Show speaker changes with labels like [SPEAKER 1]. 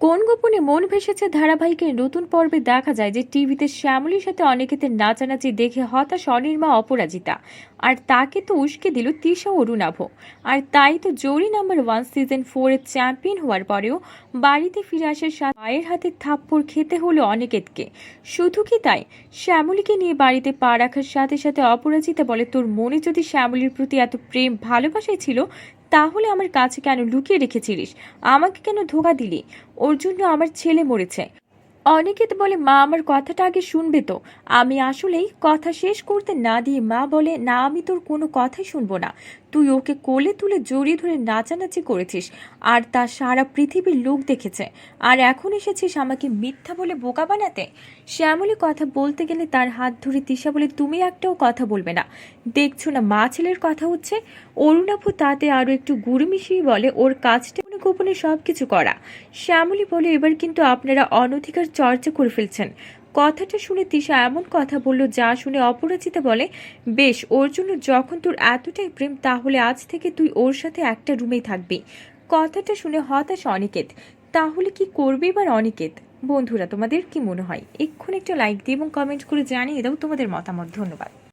[SPEAKER 1] কোন গোপনে মন ভেসেছে ধারাবাহিকের নতুন পর্বে দেখা যায় যে টিভিতে শ্যামলীর সাথে অনিকেতের নাচানাচি দেখে হতাশ অনির্মা অপরাজিতা। আর তাকে তো উস্কে দিল তিশা অরুণাভ। আর তাই তো জোড়ি নাম্বার 1 সিজন 4 এর চ্যাম্পিয়ন হওয়ার পরেও বাড়িতে ফিরে আসার সাথে মায়ের হাতে থাপ্পড় খেতে হলো অনিকেতকে। শুধু কি তাই, শ্যামলীকে নিয়ে বাড়িতে পা রাখার সাথে সাথে অপরাজিতা বলে, তোর মনে যদি শ্যামলীর প্রতি এত প্রেম ভালোবাসাই ছিল তাহলে আমার কাছে কেন লুকিয়ে রেখেছিলিস? আমাকে কেন ধোঁকা দিলি? ওর জন্য আমার ছেলে মরেছে। অনিকেত বলে, মা আমার কথাটা আগে শুনবে তো। আমি আসলেই কথা শেষ করতে না দিয়ে মা বলে, না আমি তোর কোনো কথাই শুনবো না। তুই ওকে কোলে তুলে জড়িয়ে ধরে নাচানাচি করেছিস, আর তা সারা পৃথিবীর লোক দেখেছে। আর এখন এসেছিস আমাকে মিথ্যা বলে বোকা বানাতে। শ্যামলী কথা বলতে গেলে তার হাত ধরে তিশা বলে, তুমি একটাও কথা বলবে না? দেখছো না মা ছেলের কথা হচ্ছে। অরুণাভ তাতে আরো একটু গুড় মিশিয়ে বলে, ওর কাজটা গোপনে সবকিছু করা। শ্যামলী বলে, এবার কিন্তু আপনারা অনধিকার চর্চা করে ফেলছেন। কথাটা শুনে তিশা এমন কথা বলল যা শুনে অপরাজিতা বলে, বেশ, ওর জন্য যখন তোর এতটাই প্রেম তাহলে আজ থেকে তুই ওর সাথে একটা রুমেই থাকবি। কথাটা শুনে হতাশ অনিকেত। তাহলে কি করবে এবার অনিকেত? বন্ধুরা, তোমাদের কি মনে হয়? এক্ষুনি একটা লাইক দিয়ে এবং কমেন্ট করে জানিয়ে দাও তোমাদের মতামত। ধন্যবাদ।